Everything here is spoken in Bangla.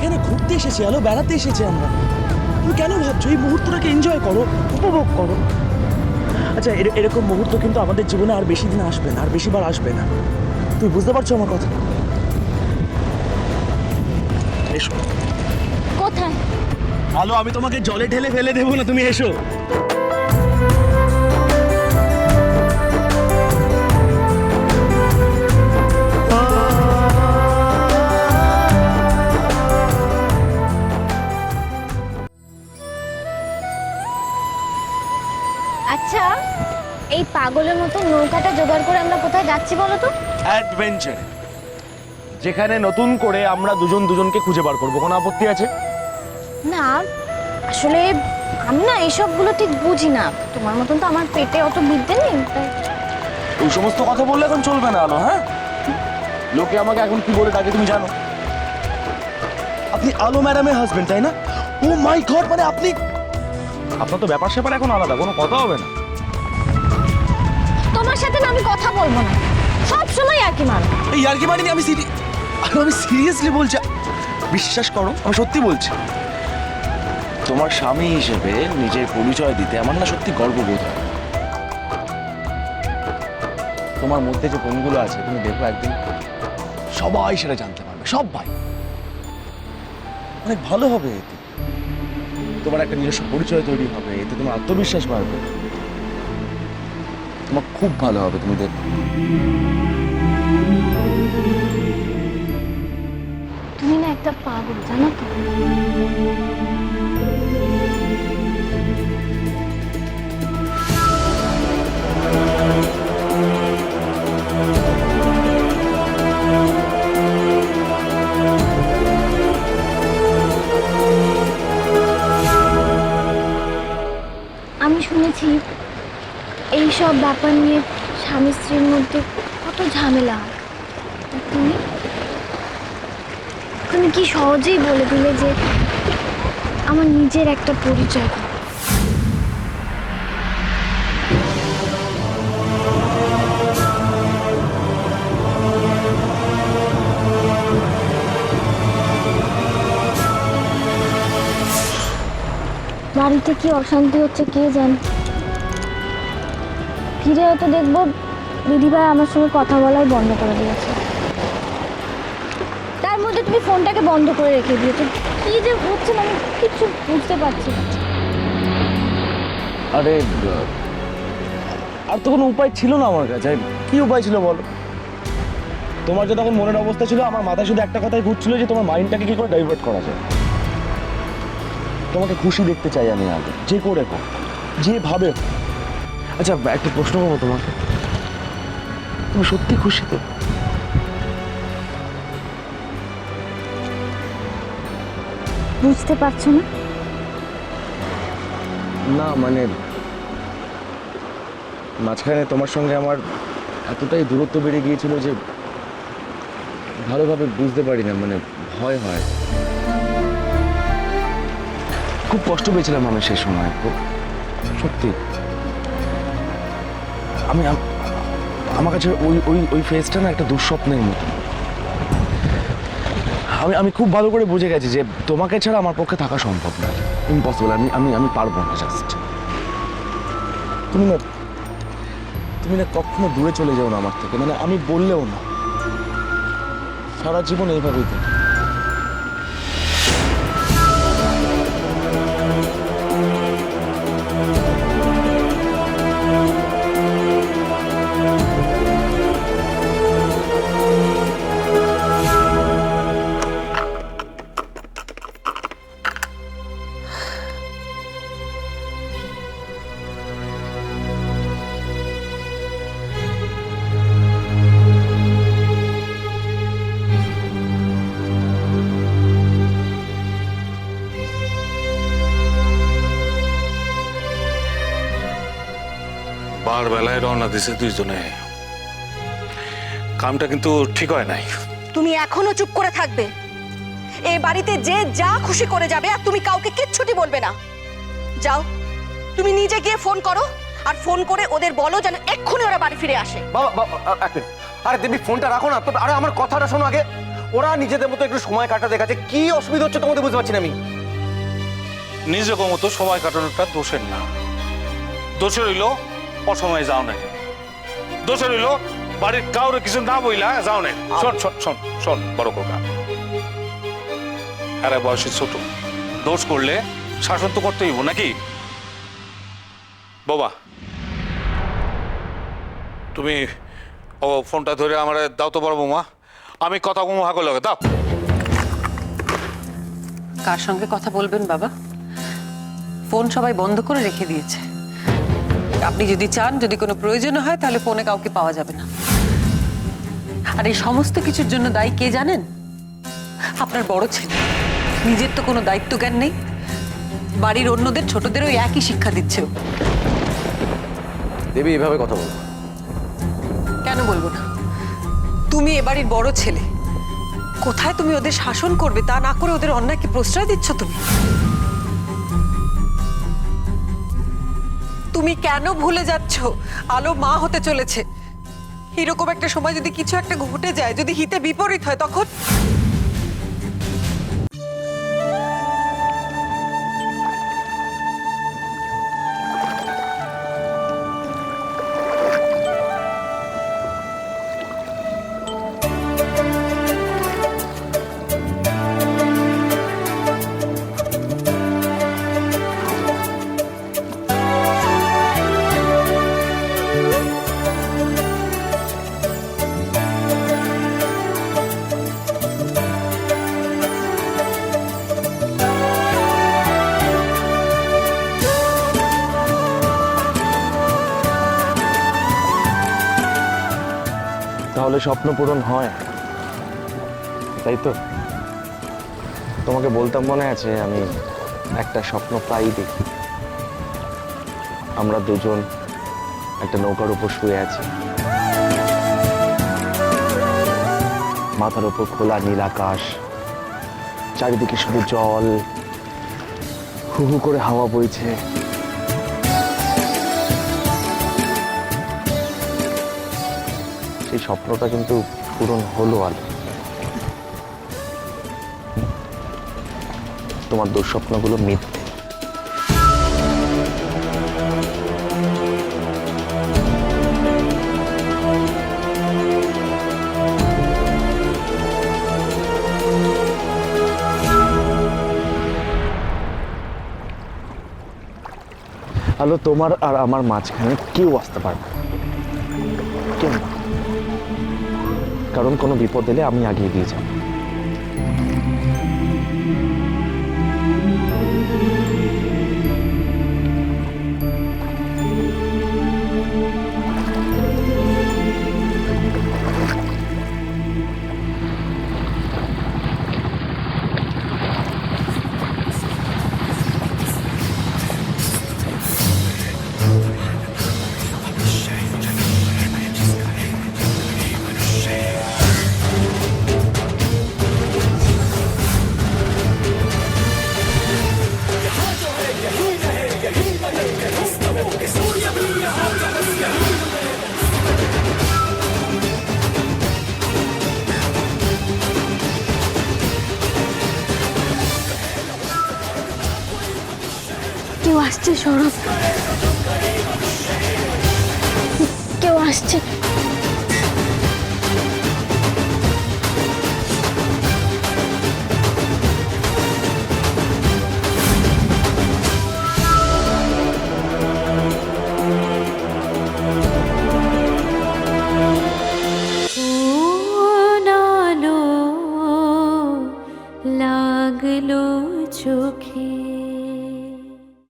এখানে ঘুরতে এসেছি, আলো বেড়াতে এসেছি আমরা। তুমি কেন ভাবছো? এই মুহূর্তটাকে এনজয় করো, উপভোগ করো। আচ্ছা, এরকম মুহূর্ত কিন্তু আমাদের জীবনে আর বেশি দিন আসবে না, আর বেশিবার আসবে না। তুমি বুঝতে পারছো আমার কথা? এসো। কোথায়? আলো, আমি তোমাকে জলে ঢেলে ফেলে দেবো না, তুমি এসো। আচ্ছা, এই পাগলের মতো নৌকাটা জোগাড় করে আমরা কোথায় যাচ্ছি বলো তো? অ্যাডভেঞ্চার, যেখানে নতুন করে আমরা দুজন দুজনকে খুঁজে বার করবো। কোনো আপত্তি আছে? না, আসলে আমি না এইসবগুলো ঠিক বুঝি না। তোমার মতন তো আমার পেটে অত বিদ্যে নেই, তাই। ওই সমস্ত কথা বললে এখন চলবে না আলো। হ্যাঁ, লোকে আমাকে এখন কি বলে ডাকে তুমি জানো? আপনি আলো ম্যাডামের হাজবেন্ড, তাই না? ও মাই গড, মানে আপনি, আপনার তো ব্যাপার স্যাপার এখন আলাদা, কোনো কথা হবে না। তোমার সাথে না আমি কথা বলবো না, সব সময় আর কি মারো। এই আর কি মানিনি, আমি সিরিয়াসলি বলছি, বিশ্বাস করো, আমি সত্যি বলছি। তোমার স্বামী হিসেবে নিজের পরিচয় দিতে আমার না সত্যি গর্ববোধ হয়। তোমার মধ্যে যে গুণগুলো আছে, তুমি দেখো একদিন সবাই সেটা জানতে পারবে, সবাই। অনেক ভালো হবে এতে, তোমার একটা নিজস্ব পরিচয় তৈরি হবে, এতে তোমার আত্মবিশ্বাস বাড়বে, তোমার খুব ভালো হবে, তুমি দেখো। তুমি না একটা পাগল, জানো তো? আমি শুনেছি এইসব ব্যাপার নিয়ে স্বামী স্ত্রীর মধ্যে কত ঝামেলা হয়। আর তুমি কি সহজেই বলে দিলে যে আমার নিজের একটা পরিচয় দাও। বাড়িতে কি অশান্তি হচ্ছে কে জানে। ফিরে হয়তো দেখবো দিদিভাই আমার সঙ্গে কথা বলাই বন্ধ করে দিয়েছে। তার মধ্যে তুমি ফোনটাকে বন্ধ করে রেখে দিয়েছো। কি যে হচ্ছে না, আমি কিছু বুঝতে পারছি না। আরে, আর তো কোনো উপায় ছিল না আমার কাছে। কি উপায় ছিল বলো? তোমার যে তখন মনের অবস্থা ছিল, আমার মাথায় শুধু একটা কথাই ঘুরছিল যে তোমার মাইন্ডটাকে কি করে ডাইভার্ট করা যায়। তোমাকে খুশি দেখতে চাই আমি আগে, যে করে হোক, যেভাবে হোক। আচ্ছা, একটা প্রশ্ন করবো তোমাকে, তুমি সত্যি খুশি তো? বুঝতে পারছো না? না মানে, মাঝখানে তোমার সঙ্গে আমার এতটাই দূরত্ব বেড়ে গিয়েছিল যে ভালোভাবে বুঝতে পারি না, মানে ভয় হয়। খুব কষ্ট পেয়েছিলাম আমি সেই সময়, খুব, সত্যি। আমি আমার কাছে ওই ওই ওই ফেজটা না একটা দুঃস্বপ্নের মতো। আমি খুব ভালো করে বুঝে গেছি যে তোমাকে ছাড়া আমার পক্ষে থাকা সম্ভব না, ইম্পসিবল। আমি পারবো না। জাস্ট তুমি না কখনো দূরে চলে যাও না আমার থেকে, মানে আমি বললেও না, সারা জীবন এইভাবেই তো। বার বেলায় রওনা দিছে দুইজনে, কামটা কিন্তু ঠিক হয় নাই। তুমি এখনো চুপ করে থাকবে? এই বাড়িতে যে যা খুশি করে যাবে আর তুমি কাউকে কিচ্ছুটি বলবে না। যাও, তুমি নিজে গিয়ে ফোন করো, আর ফোন করে ওদের বলো যেন এক্ষুনি ওরা বাড়ি ফিরে আসে। বাবা, আরে দেবী, ফোনটা রাখো না। আরে আমার কথাটা শোনো আগে। ওরা নিজেদের মতো একটু সময় কাটাতে গেছে, কি অসুবিধা হচ্ছে তোমাদের বুঝতে পারছি না আমি। নিজেকে মতো সময় কাটানোটা দোষের না, দোষের হইল অসময়ে যাও না, দোষের হইল বাড়ির কাউরে কিছু না বইলা যাও না। শোন শোন শোন শোন বড় কোকা, আরে বয়সে ছোট, দোষ করলে শাসন তো করতেই হইব নাকি? বাবা তুমি ও ফোনটা ধরে আমার দাও তো বড় বৌমা, আমি কথা কমু হাগো লগে দাও। কার সঙ্গে কথা বলবেন বাবা? ফোন সবাই বন্ধ করে রেখে দিয়েছে। আপনি যদি চান, যদি কোনো প্রয়োজন হয়, তাহলে ফোনে কাউকে পাওয়া যাবে না। আর এই সমস্ত কিছুর জন্য দায়ী কে জানেন? আপনার বড় ছেলে। নিজের তো কোনো দায়িত্ব জ্ঞান নেই, বাড়ির অন্যদের ছোটদেরও একই শিক্ষা দিচ্ছে। দেবী এভাবে কথা বলো। কেন বলবো না? তুমি এ বাড়ির বড় ছেলে, কোথায় তুমি ওদের শাসন করবে তা না করে ওদের অন্যায়কে প্রশ্রয় দিচ্ছ তুমি। তুমি কেন ভুলে যাচ্ছ আলো মা হতে চলেছে? এরকম একটা সময় যদি কিছু একটা ঘটে যায়, যদি হিতে বিপরীত হয়, তখন তাহলে স্বপ্ন পূরণ হয়, তাই তো? তোমাকে বলতাম মনে আছে, আমি একটা স্বপ্ন প্রায়ই দেখি। আমরা দুজন একটা নৌকার উপর শুয়ে আছি, মাথার উপর খোলা নীল আকাশ, চারিদিকে শুধু জল, হু হু করে হাওয়া বইছে। সেই স্বপ্নটা কিন্তু পূরণ হলো আলো। তোমার দুঃস্বপ্নগুলো মিথ্যে। আলো, তোমার আর আমার মাঝখানে কেউ আসতে পারবে না, কেউ না। কারণ কোনো বিপদ এলে আমি আগিয়ে দিয়ে যাব। কেউ আসছে, সৌরভ, কেউ আসছে। লাগলো চোখে।